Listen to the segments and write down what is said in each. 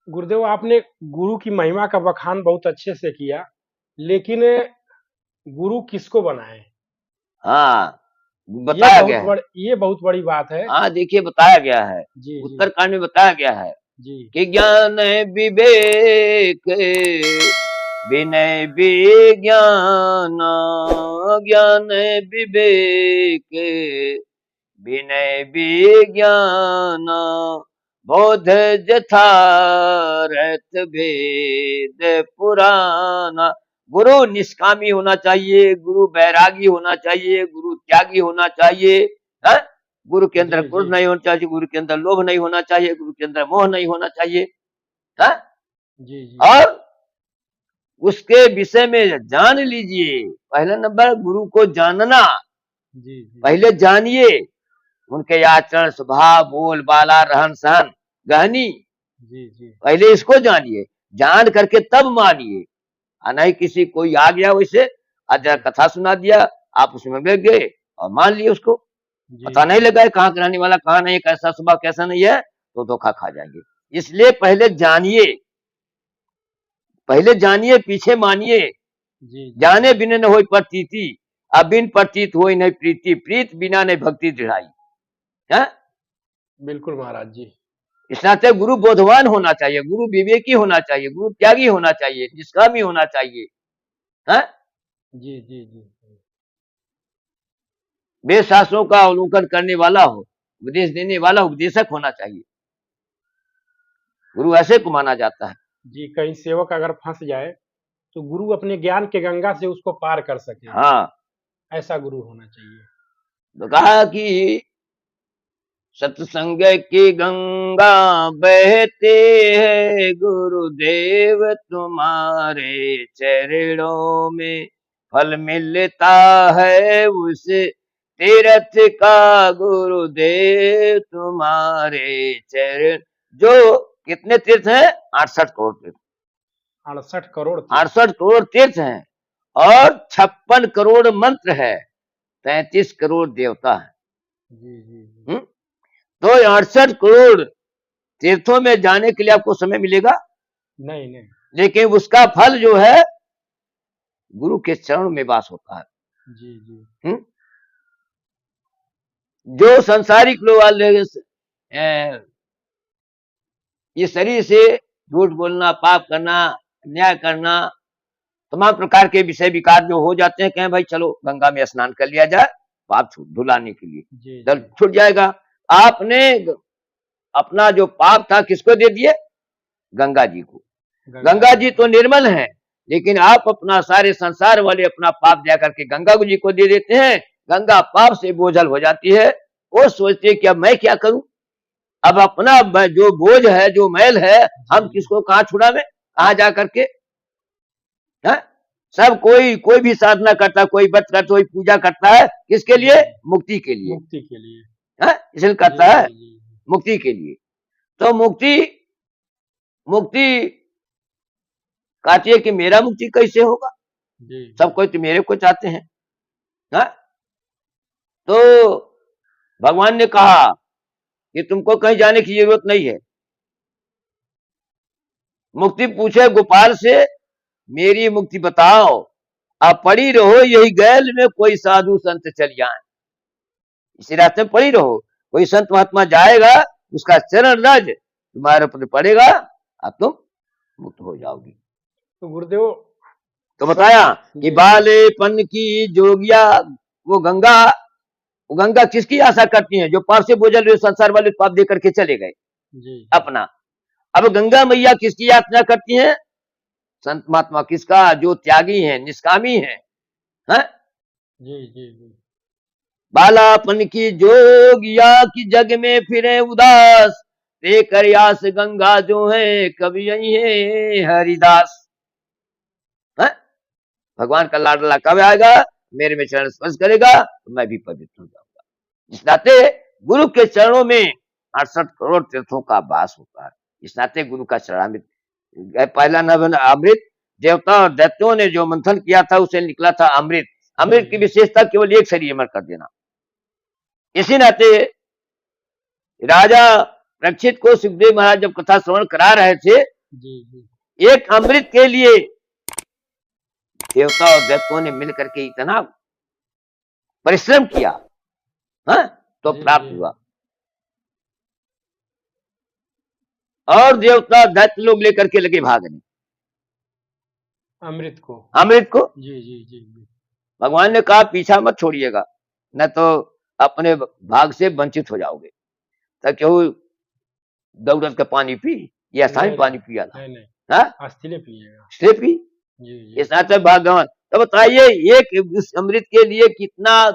गुरुदेव, आपने गुरु की महिमा का बखान बहुत अच्छे से किया, लेकिन गुरु किसको बनाएं? हाँ, ये बताया बहुत गया है। बड़ ये बहुत बड़ी बात है। हाँ, देखिए बताया गया है, जी जी उत्तरकांड में बताया गया है जी कि ज्ञान विवेक विनय विज्ञान, ज्ञान विवेक विनय विज्ञान बोध जथारथ भेद पुराना। गुरु निष्कामी होना चाहिए, गुरु बैरागी होना चाहिए, गुरु त्यागी होना चाहिए। है? गुरु के अंदर जी जी क्रोध नहीं होना चाहिए, गुरु के अंदर लोभ नहीं होना चाहिए, गुरु के अंदर मोह नहीं होना चाहिए। है? जी जी और उसके विषय में जान लीजिए। पहला नंबर गुरु को जानना, जी जी पहले जानिए उनके आचरण स्वभाव बोल बाला रहन सहन गहनी, जी जी पहले इसको जानिए, जान करके तब मानिए। नहीं किसी कोई आ गया वैसे आज जरा जी कथा सुना दिया, आप उसमें बैठ गए और मान लिए उसको, जी पता नहीं जी लगा है कहाँ का रहने वाला कहाँ नहीं, कैसा स्वभाव कैसा नहीं है, तो धोखा खा जाएंगे। इसलिए पहले जानिए, पहले जानिए पीछे मानिए। जी जी जाने बिना न होई प्रतीति, अबिन प्रतीत होई नहीं प्रीति, प्रीत बिना नहीं भक्ति दृढ़ाई। है? बिल्कुल महाराज जी। इस नाते गुरु बोधवान होना चाहिए, गुरु विवेकी होना चाहिए, गुरु त्यागी होना चाहिए, निष्कामी होना चाहिए। है? जी जी जी वेद शास्त्रों का अवलोकन करने वाला हो, उपदेश देने वाला उपदेशक होना चाहिए। गुरु ऐसे को माना जाता है। जी, कहीं सेवक अगर फंस जाए तो गुरु अपने ज्ञान के गंगा से उसको पार कर सके, हाँ, ऐसा गुरु होना चाहिए। तो कहा कि सत्संग की गंगा बहते हैं गुरुदेव तुम्हारे चरणों में, फल मिलता है उस तीर्थ का गुरुदेव तुम्हारे चरण। जो कितने तीर्थ हैं? 68 करोड़ तीर्थ। 68 करोड़ तीर्थ। 68 करोड़ तीर्थ हैं और 56 करोड़ मंत्र है, 33 करोड़ देवता है। जी जी जी हम्म? तो 68 करोड़ तीर्थों में जाने के लिए आपको समय मिलेगा, नहीं नहीं। लेकिन उसका फल जो है गुरु के चरण में वास होता है। जी जी हम्म? जो संसारिक लोग वाले ये शरीर से झूठ बोलना, पाप करना, अन्याय करना, तमाम प्रकार के विषय विकार जो हो जाते हैं, कहें भाई चलो गंगा में स्नान कर लिया जाए पाप धुलाने के लिए, जी दल जी छूट जाएगा। आपने अपना जो पाप था किसको दे दिए? गंगा जी को। गंगा जी तो निर्मल है, लेकिन आप अपना सारे संसार वाले अपना पाप जाकर के गंगा जी को दे देते हैं। गंगा पाप से बोझल हो जाती है, वो सोचते हैं कि अब मैं क्या करूं, अब अपना जो बोझ है जो मैल है हम जी किसको कहाँ छुड़ावे, कहाँ जा करके। है? सब कोई भी साधना करता है, कोई व्रत करता है, कोई पूजा करता है, किसके लिए? जी मुक्ति के लिए। मुक्ति के लिए। है? इसलिए जी करता है जी जी मुक्ति के लिए। तो मुक्ति मुक्ति कहती है कि मेरा मुक्ति कैसे होगा, जी सब जी कोई तो मेरे को चाहते हैं। है? तो भगवान ने कहा कि तुमको कहीं जाने की जरूरत नहीं है। मुक्ति पूछे गोपाल से, मेरी मुक्ति बताओ, आप पड़ी रहो यही गैल में कोई साधु संत चल जाए, इसी रास्ते में पड़ी रहो, कोई संत महात्मा जाएगा उसका चरण रज तुम्हारे ऊपर पड़ेगा, अब तुम मुक्त हो जाओगी। तो गुरुदेव तो बताया कि जी बालेपन की जोगिया, वो गंगा किसकी आशा करती है? जो पाप से बोझल हुए संसार वाले पाप दे करके चले गए जी अपना। अब गंगा मैया किसकी याचना करती हैं? संत महात्मा। किसका? जो त्यागी है, निष्कामी है। जी जी जी बालापन की जोगिया की जग में फिरे उदास, ते करयास गंगा जो है कभी यही है हरिदास। है? भगवान का लाडला कब आएगा? मेरे में चरण स्पर्श करेगा तो मैं भी पवित्र हो जाऊंगा। इस नाते गुरु के चरणों में 68 करोड़ तीर्थों का वास होता है। इस नाते गुरु का चरणामृत, पहला नवन अमृत, देवता और दैत्यों ने जो मंथन किया था उसे निकला था अमृत। अमृत की विशेषता केवल एक शरीर अमर कर देना। इसी नाते राजा परीक्षित को सुखदेव महाराज जब कथा श्रवण करा रहे थे जी जी एक अमृत के लिए देवता और दैत्यों ने मिलकर के इतना परिश्रम किया, हाँ, तो जी प्राप्त जी हुआ। और देवता दैत्य लोग लेकर के लगे भागने अमृत को। अमृत को। जी जी जी जी भगवान ने कहा पीछा मत छोड़िएगा, न तो अपने भाग से वंचित हो जाओगे। तो क्यों दौड़त का पानी पी, ये आसान नहीं नहीं पानी पिया था, नहीं नहीं, हाँ, अस्थिले पिएगा। इसलिए पी। जी ये जी साथ भगवान, तो बताइए एक उस अमृत के लिए कितना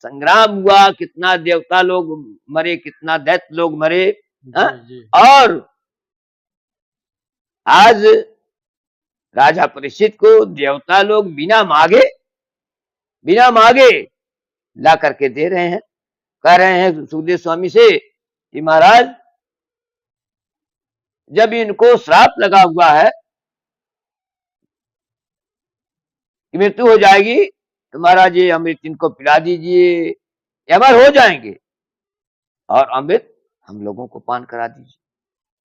संग्राम हुआ, कितना देवता लोग मरे, कितना दैत्य लोग मरे, हाँ? जी जी और आज राजा परीक्षित को देवता लोग बिना मांगे ला करके दे रहे हैं। कह रहे हैं सुखदेव स्वामी से कि महाराज जब इनको श्राप लगा हुआ है कि मृत्यु हो जाएगी, तो महाराज ये अमृत इनको पिला दीजिए, ये अमर हो जाएंगे, और अमृत हम लोगों को पान करा दीजिए,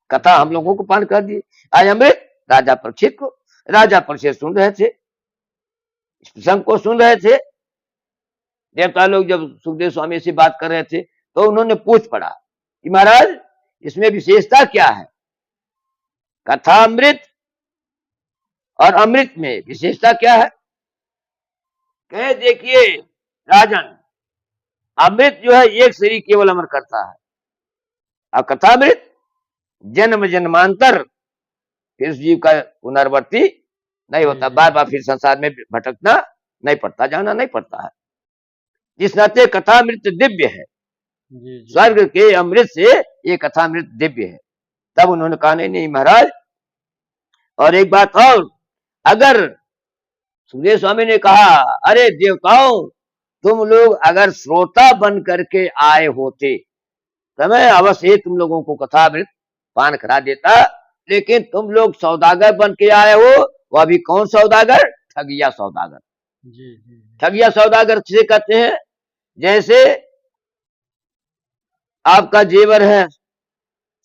कथा हम जी लोगों जी को पान करा दीजिए। आज अमृत राजा परीक्षित को, राजा परीक्षित सुन रहे थे, इस प्रसंग को सुन रहे थे। देवता लोग जब सुखदेव स्वामी से बात कर रहे थे तो उन्होंने पूछ पड़ा कि महाराज इसमें विशेषता क्या है, कथा अमृत और अमृत में विशेषता क्या है? कहे देखिए राजन, अमृत जो है एक शरीर केवल अमर करता है, और कथामृत जन्म जन्मांतर फिर उस जीव का पुनर्वर्ती नहीं जी होता, जी बार बार फिर संसार में भटकना नहीं पड़ता, जाना नहीं पड़ता है। जिस नाते कथामृत दिव्य है, जी जी स्वर्ग के अमृत से ये कथामृत दिव्य है। तब उन्होंने कहा नहीं नहीं महाराज, और एक बात और, अगर सुखदेव स्वामी ने कहा अरे देवताओं तुम लोग अगर श्रोता बन करके आए होते तो मैं अवश्य ही तुम लोगों को कथामृत पान करा देता, लेकिन तुम लोग सौदागर बन के आए हो। वह भी कौन सौदागर? ठगिया सौदागर। जी जी ठगिया सौदागर से कहते हैं जैसे आपका जेवर है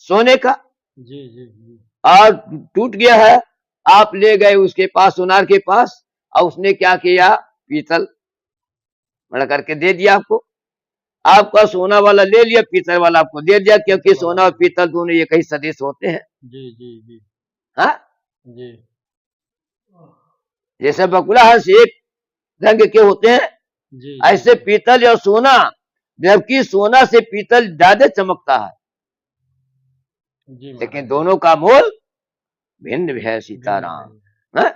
सोने का जी जी जी और टूट गया है, आप ले गए उसके पास, सोनार के पास, और उसने क्या किया, पीतल मड़ करके दे दिया आपको। आपका सोना वाला ले लिया, पीतल वाला आपको दे दिया, क्योंकि पीतल वाला सोना और जी पीतल दोनों एक ही सदृश होते हैं। जी जी जी हाँ, जी जैसे बकुला हंस एक रंग के होते हैं, जी ऐसे पीतल और सोना, जबकि सोना से पीतल ज्यादा चमकता है, जी लेकिन महाराज जी दोनों का मोल भिन्न है। भिन्न सीताराम, भिन्न हाँ?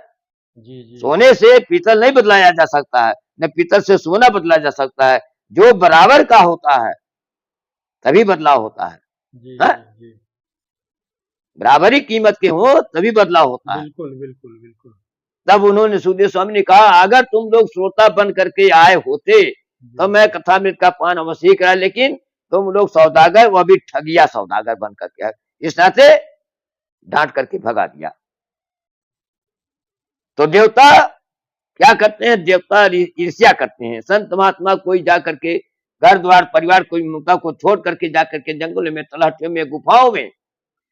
जी जी सोने से पीतल नहीं बदलाया जा सकता है, न पीतल से सोना बदला जा सकता है। जो बराबर का होता है तभी बदलाव होता है, जी हाँ? जी जी बराबरी कीमत के हो तभी बदलाव होता है। बिल्कुल बिल्कुल बिल्कुल तब उन्होंने सुखदेव स्वामी ने कहा अगर तुम लोग श्रोता बन करके आए होते तो जी मैं कथामृत का पान अवश्य ही करा, लेकिन तुम लोग सौदागर, वह भी ठगिया सौदागर बन करके आए, इस तरह से डांट करके भगा दिया। तो देवता क्या करते हैं, देवता ईर्ष्या करते हैं। संत महात्मा कोई जा करके घर द्वार परिवार कोई ममता को छोड़ करके जा करके जंगलों में, तलाशियों में, गुफाओं में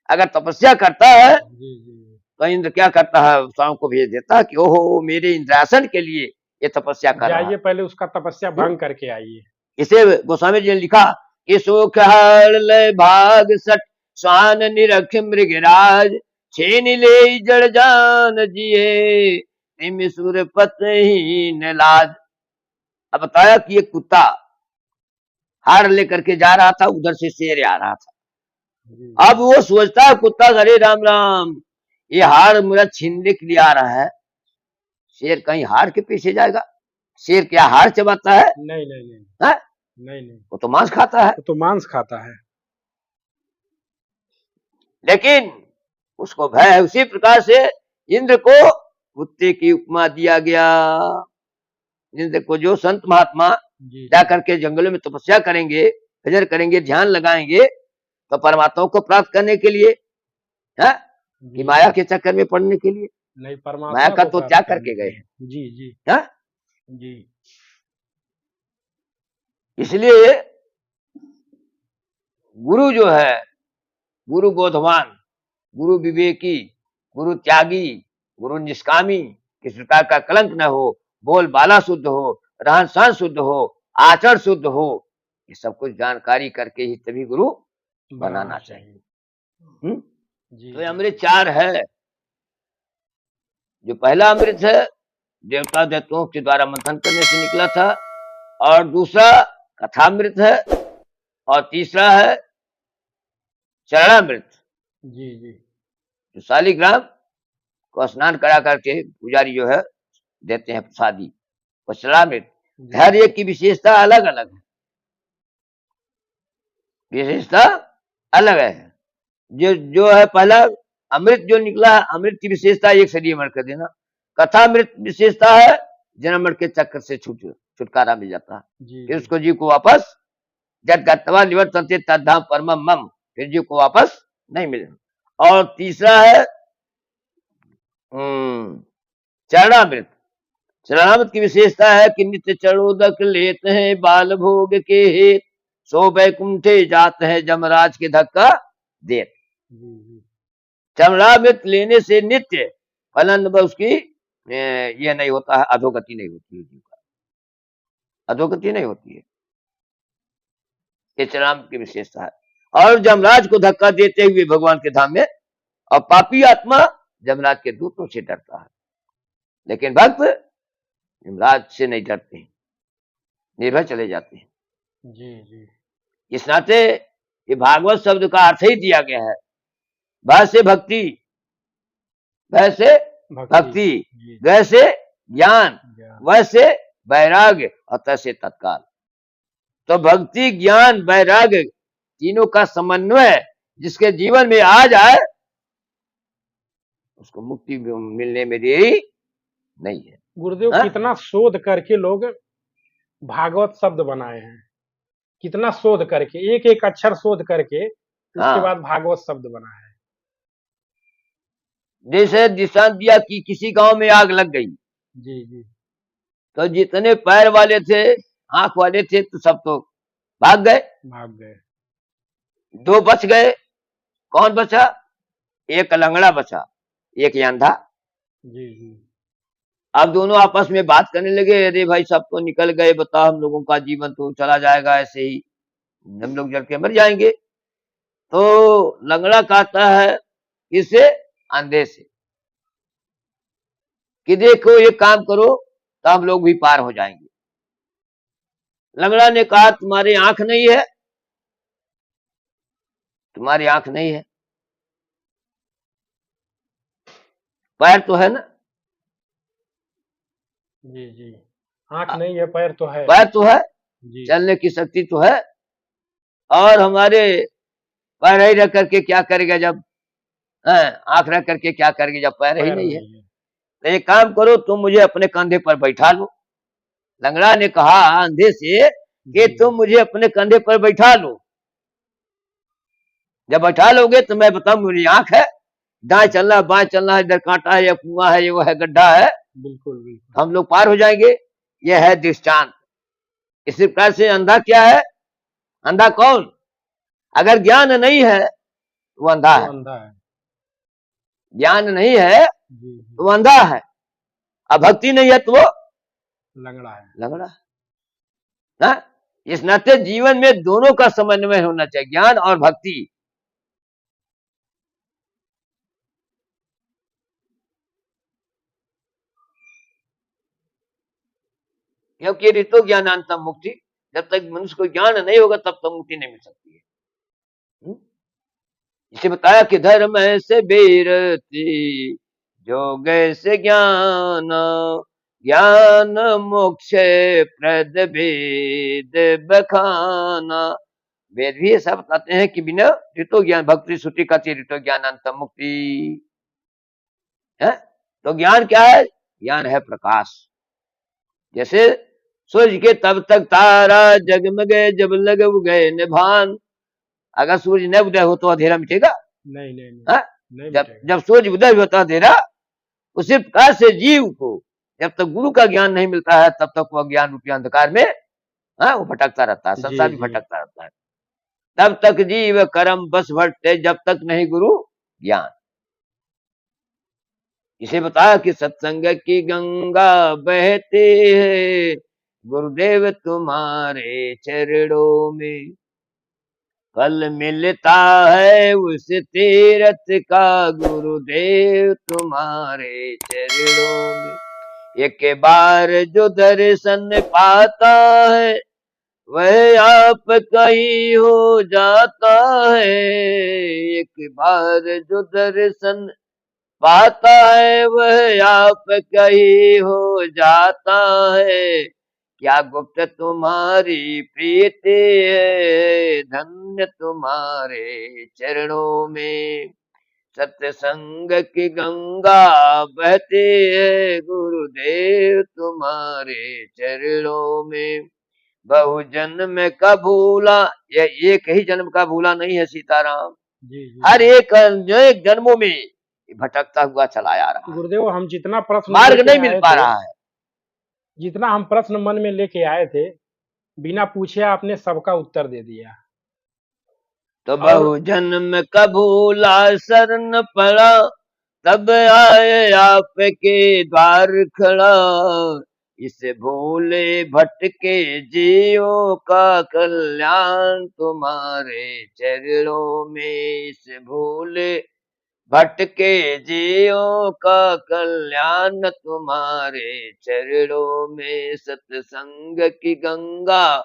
अगर तपस्या करता है जी जी तो इंद्र क्या करता है, स्वामी को भेज देता है कि ओहो मेरे इंद्रासन के लिए ये तपस्या कर रहा है। जाइए पहले उसका तपस्या भंग करके आइए। इसे गोस्वामी जी ने लिखा कि सुख हर लय भाग सट स्वान निरख मृगराज छेन ले जड़ जान जिए तिम सुर ही न लाज। अब बताया कि ये कुत्ता हार लेकर के जा रहा था, उधर से शेर आ रहा था। जी अब वो सोचता है कुत्ता, अरे राम राम ये हार मेरा छीनने के लिए आ रहा है, शेर कहीं हार के पीछे जाएगा? शेर क्या हार चबाता है? नहीं नहीं नहीं है? नहीं नहीं, वो तो मांस खाता है। वो तो मांस खाता है। लेकिन उसको भय है। उसी प्रकार से इंद्र को कुत्ते की उपमा दिया गया। इंद्र को जो संत महात्मा जी जा करके जंगलों में तपस्या करेंगे, भजन करेंगे, ध्यान लगाएंगे तो परमात्मा को प्राप्त करने के लिए, है कि जी माया के चक्कर में पड़ने के लिए? नहीं, माया परमात्मा का को तो प्राप्त त्याग करने करके के गए लिए। हैं, जी जी है? जी इसलिए गुरु जो है, गुरु बोधवान, गुरु विवेकी, गुरु त्यागी, गुरु निष्कामी, किसी प्रकार का कलंक न हो, बोल बाला शुद्ध हो, रहन सहन शुद्ध हो, आचरण शुद्ध हो, ये सब कुछ जानकारी करके ही तभी गुरु बनाना चाहिए। जी तो ये अमृत चार है। जो पहला अमृत है देवता दैत्यों के द्वारा मंथन करने से निकला था, और दूसरा कथामृत है, और तीसरा है चरणामृत, जी जी जो शालिग्राम को स्नान करा करके पुजारी जो है देते हैं प्रसादी, वो चरणामृत। जी हर एक की विशेषता अलग अलग है, विशेषता अलग है। जो है पहला अमृत जो निकला है, अमृत की विशेषता एक शरीर मर कर देना। कथामृत विशेषता है जन्म मरण के चक्कर से छुटकारा मिल जाता है, जी फिर जी उसको जीव को वापस जब गत्वा निवर्तन्ते तद्धाम परमम मम, फिर जीव को वापस नहीं मिलेगा। और तीसरा है चरणामृत। चरणामृत की विशेषता है कि नित्य चरणोदक लेते हैं बाल भोग के हेत, सो बैकुंठे जाते हैं जमराज के धक्का देत। जी जी चरणामृत लेने से नित्य फलन उसकी ये नहीं होता है, अधोगति नहीं होती है, जीव का अधोगति नहीं होती है, ये चरणामृत की विशेषता है। और जमराज को धक्का देते हुए भगवान के धाम में, और पापी आत्मा जमराज के दूतों से डरता है, लेकिन भक्त जमराज से नहीं डरते हैं, निर्भय चले जाते हैं। जी जी इस नाते ये भागवत शब्द का अर्थ ही दिया गया है, भय से भक्ति, भय से भक्ति, जी गय से ज्ञान, ज्ञान, वैसे वैराग्य, और तैसे तत्काल। तो भक्ति ज्ञान वैराग्य तीनों का समन्वय जिसके जीवन में आ जाए, उसको मुक्ति मिलने में देरी नहीं है। गुरुदेव हाँ? कितना शोध करके लोग भागवत शब्द बनाए हैं, कितना शोध करके, एक एक अक्षर शोध करके उसके हाँ। बाद भागवत शब्द बना है। जैसे दृष्टांत दिया कि किसी गांव में आग लग गई, जी जी तो जितने पैर वाले थे, आंख वाले थे, तो सब तो भाग गए, भाग गए। दो बच गए। कौन बचा? एक लंगड़ा बचा, एक अंधा। जी जी अब दोनों आपस में बात करने लगे, अरे भाई सब तो निकल गए, बता हम लोगों का जीवन तो चला जाएगा, ऐसे ही हम लोग जल के मर जाएंगे। तो लंगड़ा कहता है किससे? अंधे से, कि देखो ये काम करो तो हम लोग भी पार हो जाएंगे। लंगड़ा ने कहा तुम्हारी आंख नहीं है, तुम्हारी आंख नहीं है, पैर तो है ना? जी जी आंख नहीं है, पैर तो है। पैर तो है, जी चलने की शक्ति तो है, और हमारे पैर ही रख करके क्या करेगा जब आंख रख करके क्या करेगा जब पैर ही पैर नहीं है? नहीं है। तो एक काम करो, तुम मुझे अपने कंधे पर बैठा लो। लंगड़ा ने कहा अंधे से कि जी तुम मुझे अपने कंधे पर बैठा लो, जब बैठा लोगे तो मैं बताऊं मेरी आंख है, दाएं चलना बाएं चलना है, इधर कांटा है या कुआं है, ये वो है गड्ढा है, बिल्कुल बिल्कुल। हम लोग पार हो जाएंगे। यह है दृष्टांत। इसी प्रकार से अंधा क्या है? अंधा कौन? अगर ज्ञान नहीं है तो वो अंधा वो है, अंधा है। ज्ञान नहीं है जी जी तो वो अंधा है, अब भक्ति नहीं है तो वो लंगड़ा है। लंगड़ा है। हाँ? इस नाते जीवन में दोनों का समन्वय होना चाहिए, ज्ञान और भक्ति। क्योंकि ऋतो ज्ञानांतम मुक्ति, जब तक मनुष्य को ज्ञान नहीं होगा तब तक मुक्ति नहीं मिल सकती है। इसे बताया कि धर्म से बेरती जोग से ज्ञान, ज्ञान मोक्ष प्रद वेद बखाना। वेद भी ऐसा बताते हैं कि बिना ऋतो ज्ञान भक्ति श्रुति का ऋतो ज्ञानांतम मुक्ति है। तो ज्ञान क्या है? ज्ञान है प्रकाश। जैसे सूर्य के तब तक तारा जगमगे, जब लग गए निभान। अगर सूर्य न उदय हो तो अंधेरा मिटेगा? नहीं नहीं नहीं, हाँ? नहीं जब मिटेगा। जब सूर्य उदय होता है अंधेरा, उसी प्रकार से जीव को जब तक गुरु का ज्ञान नहीं मिलता है तब तक वह ज्ञान रूपी अंधकार में वो भटकता रहता है, संसार जी भी जी भटकता रहता है। तब तक जीव कर्म बस भटते, जब तक नहीं गुरु ज्ञान। इसे बताया कि सत्संग की गंगा बहते है गुरुदेव तुम्हारे चरणों में, फल मिलता है उस तीरथ का गुरुदेव तुम्हारे चरणों में। एक बार जो दर्शन पाता है वह आपका ही हो जाता है। एक बार जो दर्शन पाता है वह आपका ही हो जाता है। क्या गुप्त तुम्हारी प्रीति है, धन्य तुम्हारे चरणों में। सत्संग की गंगा बहती है गुरुदेव तुम्हारे चरणों में। बहु जन्म का भूला, ये एक ही जन्म का भूला नहीं है सीताराम, जी जी हर एक अनेक जन्मों में भटकता हुआ चला आ रहा है, गुरुदेव, हम जितना प्रश्न मार्ग लेके नहीं मिल आए पा थे, रहा है। जितना हम प्रश्न मन में लेके आए थे, बिना पूछे आपने सबका उत्तर दे दिया। तो और बहु जन्म का भूला शरण पड़ा, तब आए आपके द्वार खड़ा। इस भूले भटके जीवों का कल्याण तुम्हारे चरणों में। इस भूले भटके जीवों का कल्याण तुम्हारे चरणों में। सत्संग की गंगा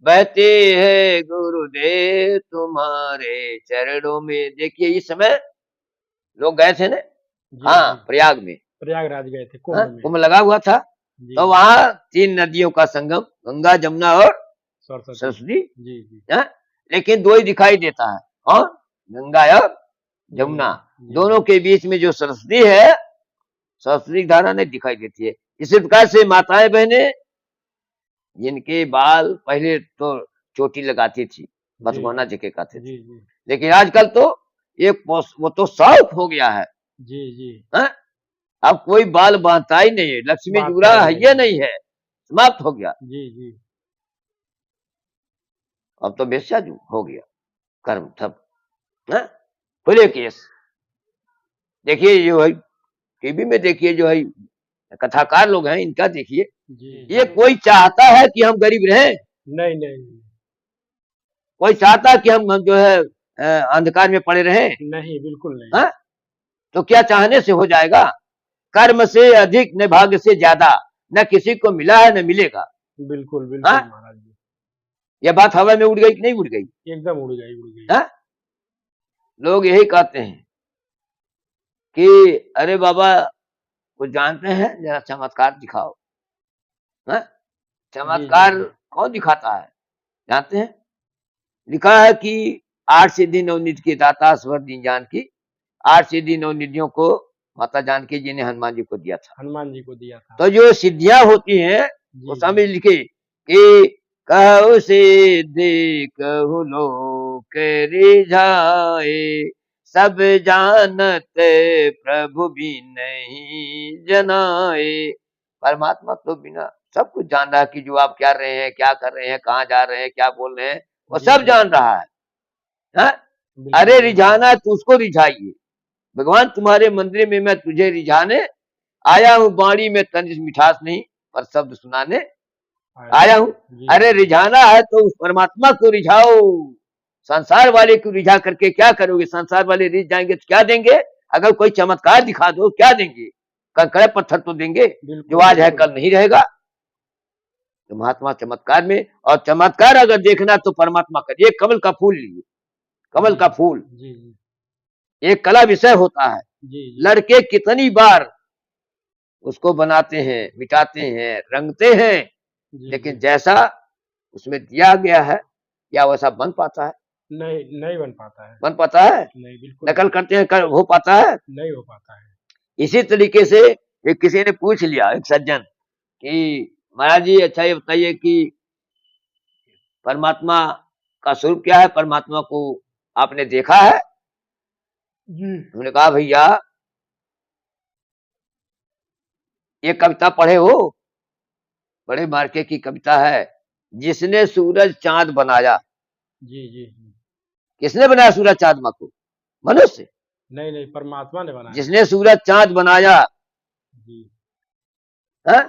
बहती है गुरुदेव तुम्हारे चरणों में। देखिए इस समय लोग गए थे ना, जी हाँ जी प्रयाग में, प्रयागराज गए थे हाँ, कुंभ में। कुंभ लगा हुआ था। जी तो जी वहां 3 नदियों का संगम, गंगा जमुना और सरस्वती। सरस्वती, जी जी हाँ, लेकिन 2 ही दिखाई देता है, और गंगा और जमुना। जमुना। जी दोनों जी के बीच में जो सरस्वती है, सरस्वती की धारा नहीं दिखाई देती है। इसी प्रकार से माताएं बहनें जिनके बाल पहले तो चोटी लगाती थी, जी भगवाना जी के कहते थे, जी जी लेकिन आजकल तो वो तो शौक हो गया है, जी जी हाँ? अब कोई बाल बांधता ही नहीं है, लक्ष्मी बात जुड़ा ही है नहीं ये है। नहीं है, समाप्त हो गया। जी जी अब तो बेस्या हो गया कर्म सब, हाँ? खुले केस। देखिए जो है टीवी में, देखिए जो है कथाकार लोग हैं इनका देखिए, जी ये जी कोई चाहता है कि हम गरीब रहें? नहीं नहीं कोई चाहता है कि हम जो है अंधकार में पड़े रहें? नहीं, बिल्कुल नहीं। हाँ? तो क्या चाहने से हो जाएगा? कर्म से अधिक न भाग्य से ज्यादा, न किसी को मिला है न मिलेगा। बिल्कुल हाँ? बिल्कुल महाराज जी, यह बात हवा में उड़ गई कि नहीं उड़ गई? एकदम उड़ गई उड़ गई। हाँ? लोग यही कहते हैं कि अरे बाबा कुछ जानते हैं, जरा चमत्कार दिखाओ। हाँ? जी जी चमत्कार कौन दिखाता है जानते हैं? लिखा है कि 8 सिद्धि 9 निधि के दाता स्वर दीन जानकी, 8 सिद्धि 9 निधियों को माता जानकी जी ने हनुमान जी को दिया था। हनुमान जी को दिया था। तो जो सिद्धियां होती हैं वो जी समझ जी लिखे कि कहु सिद्धि कहु लोक रिझाए, सब जानत प्रभु भी नहीं जनाए। परमात्मा तो बिना सब कुछ जान रहा है कि जो आप क्या रहे हैं, क्या कर रहे हैं, कहाँ जा रहे हैं, क्या बोल रहे हैं, वो जी सब जी जान रहा है। हाँ? बिल्कुल अरे बिल्कुल। रिझाना है तो उसको रिझाइए। भगवान तुम्हारे मंदिर में मैं तुझे रिझाने आया हूँ, वाणी में तनिक मिठास नहीं पर शब्द सुनाने आया हूँ। जी अरे जी रिझाना है तो उस परमात्मा को रिझाओ। संसार वाले को रिझा करके क्या करोगे? संसार वाले रिझ जाएंगे तो क्या देंगे? अगर कोई चमत्कार दिखा दो क्या देंगे? कंकड़े पत्थर तो देंगे, जो बिल्कुल आज है बिल्कुल। कल नहीं रहेगा। तो महात्मा चमत्कार में, और चमत्कार अगर देखना तो परमात्मा का, ये कमल का फूल लीजिए, कमल जी का फूल जी जी एक कला विषय होता है। जी जी लड़के कितनी बार उसको बनाते हैं, मिटाते हैं, रंगते हैं, जी लेकिन जी जैसा उसमें दिया गया है क्या वैसा बन पाता है? नहीं नहीं बन पाता है। बन पाता है? नहीं, बिल्कुल नकल नहीं। करते हैं, हो पाता है? नहीं हो पाता है। इसी तरीके से एक किसी ने पूछ लिया, एक सज्जन, कि महाराज जी अच्छा ये बताइए कि परमात्मा का स्वरूप क्या है? परमात्मा को आपने देखा है? जी उन्होंने कहा भैया ये कविता पढ़े हो? बड़े मार्के की कविता है, जिसने सूरज चांद बनाया। जी जी जी। किसने बनाया सूरज चांद को? मनुष्य। नहीं नहीं, परमात्मा ने बनाया। जिसने सूरज चांद बनाया, जी है?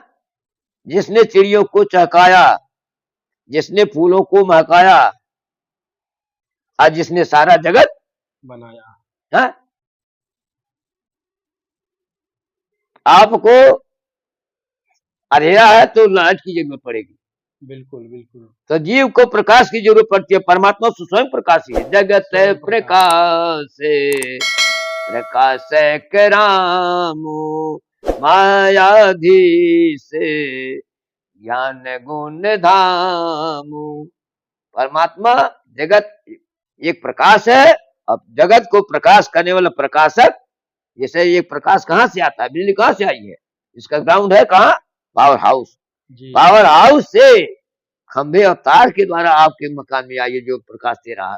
जिसने चिड़ियों को चहकाया, जिसने फूलों को महकाया, और जिसने सारा जगत बनाया। है? आपको अंधेरा है तो लाइट की जरूरत पड़ेगी, बिल्कुल बिल्कुल। तो जीव को प्रकाश की जरूरत पड़ती है। परमात्मा तो स्वयं प्रकाश ही है। जगत स्वयं प्रकाश। प्रकाश प्रकाश करामो मायाधीश ज्ञान गुण धामो। परमात्मा जगत एक प्रकाश है। अब जगत को प्रकाश करने वाला प्रकाशक, जैसे ये प्रकाश कहाँ से आता है, बिजली कहाँ से आई है, इसका ग्राउंड है कहाँ, पावर हाउस। जी पावर हाउस से खंभे और तार के द्वारा आपके मकान में आइए जो प्रकाश दे रहा है।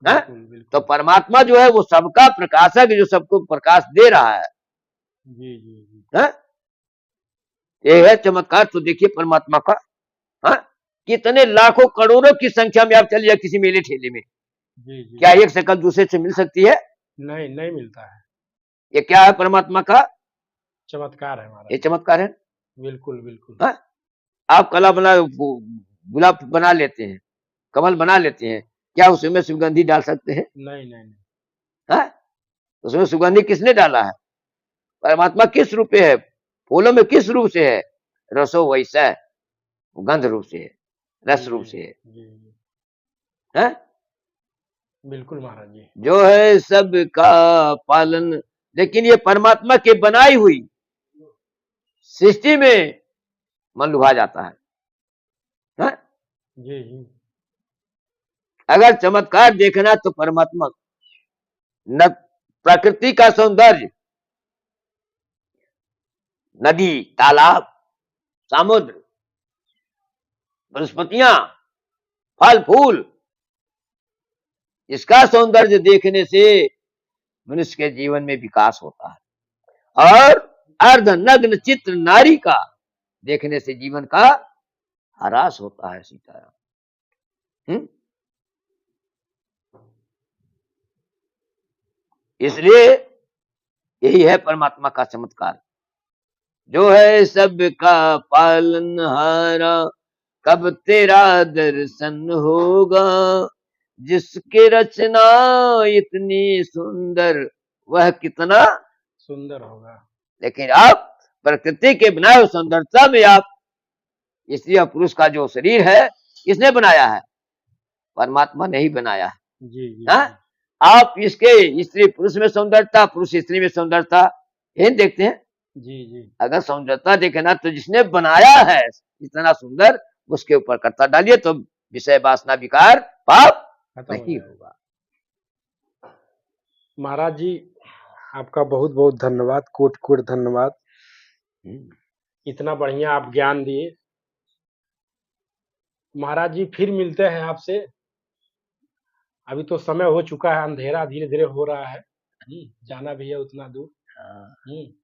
बिल्कुल तो बिल्कुल। परमात्मा जो है वो सबका प्रकाशक, जो सबको प्रकाश दे रहा है। जी जी जी। हैं? ये है चमत्कार। तो देखिए परमात्मा का, हाँ, कितने लाखों करोड़ों की संख्या में आप चलिए किसी मेले ठेले में, जी जी। क्या एक शकल दूसरे से मिल सकती है? नहीं नहीं मिलता है। ये क्या है परमात्मा का? चमत्कार है हमारा। ये चमत्कार है। बिल्कुल बिल्कुल। हाँ? आप कला बना, गुलाब बना लेते हैं, कमल बना लेते हैं, क्या उसमें सुगंधी डाल सकते हैं? नहीं नहीं नहीं। हाँ? उसमें सुगंधी किसने डाला है? परमात्मा किस रूप में है? फूलों में किस रूप से है? रसो वैसा है, गंध रूप से है, रस जी रूप जी से है। जी जी। हैं? बिल्कुल महाराज जी। जो है सबका पालन। लेकिन ये परमात्मा की बनाई हुई सृष्टि में मन लुभा जाता है। हैं? जी जी। अगर चमत्कार देखना तो परमात्मा, न प्रकृति का सौंदर्य, नदी, तालाब, समुद्र, वनस्पतियां, फल फूल, इसका सौंदर्य देखने से मनुष्य के जीवन में विकास होता है। और अर्धनग्न चित्र नारी का देखने से जीवन का ह्रास होता है। सीताराम। इसलिए यही है परमात्मा का चमत्कार। जो है सबका पालनहारा, कब तेरा दर्शन होगा, जिसकी रचना इतनी सुंदर, वह कितना सुंदर होगा। लेकिन आप प्रकृति के बनाए हुए सुंदरता में आप, स्त्री पुरुष का जो शरीर है किसने बनाया है? परमात्मा ने ही बनाया है। जी जी हाँ? जी। आप इसके स्त्री पुरुष में सौंदर्यता, पुरुष स्त्री में सौंदर्यता ये देखते हैं। जी जी। अगर सौंदर्यता देखना तो जिसने बनाया है इतना सुंदर, उसके ऊपर कर्ता डालिए तो विषय वासना विकार पाप खत्म हो नहीं जाएगा। होगा। महाराज जी आपका बहुत बहुत धन्यवाद, कोटि कोटि धन्यवाद। इतना बढ़िया आप ज्ञान दिए। महाराज जी फिर मिलते हैं आपसे। अभी तो समय हो चुका है, अंधेरा धीरे धीरे हो रहा है। जाना भी है उतना दूर। हाँ।